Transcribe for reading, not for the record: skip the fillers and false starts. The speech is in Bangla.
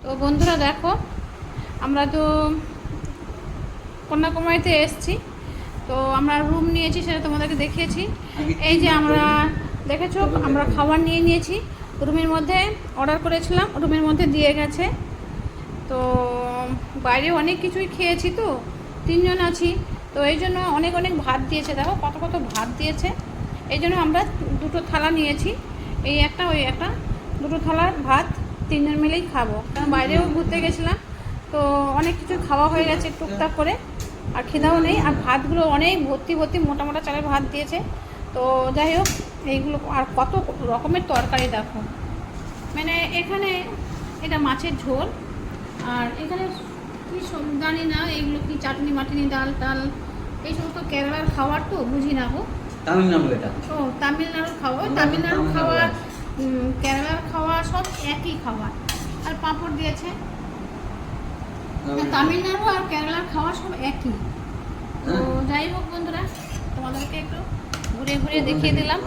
তো বন্ধুরা দেখো, আমরা তো কন্যাকুমারীতে এসেছি। তো আমরা রুম নিয়েছি, সেটা তোমাদেরকে দেখিয়েছি। এই যে আমরা দেখেছো, আমরা খাবার নিয়ে নিয়েছি। রুমের মধ্যে অর্ডার করেছিলাম, রুমের মধ্যে দিয়ে গেছে। তো বাইরে অনেক কিছুই খেয়েছি, তো 3 জন আছি। তো এই জন্য অনেক অনেক ভাত দিয়েছে, দেখো কত কত ভাত দিয়েছে। এই জন্য আমরা 2টো থালা নিয়েছি, এই একটা ওই একটা, 2টো থালার ভাত 3 জন মিলেই খাবো। কারণ বাইরেও ঘুরতে গেছিলাম, তো অনেক কিছু খাওয়া হয়ে গেছে টুকটাক করে, আর খিদাও নেই। আর ভাতগুলো অনেক ভর্তি ভর্তি মোটা মোটা চালের ভাত দিয়েছে। তো যাই হোক, এইগুলো আর কত রকমের তরকারি দেখো। মানে এখানে এটা মাছের ঝোল, আর এখানে কী জানি না এগুলো কি, চাটনি মাটনি, ডাল টাল, এই সমস্ত কেরালার খাবার, তো বুঝি না গো। তামিলনাড়ু এটা। ও তামিলনাড়ুর খাবার, তামিলনাড়ুর খাবার, কেরালার খাওয়া সব একই খাবার। আর পাঁপড় দিয়েছে। তামিলনাড়ু আর কেরালার খাওয়া সব একই। তো যাই হোক বন্ধুরা, তোমাদেরকে একটু ঘুরে ঘুরে দেখিয়ে দিলাম।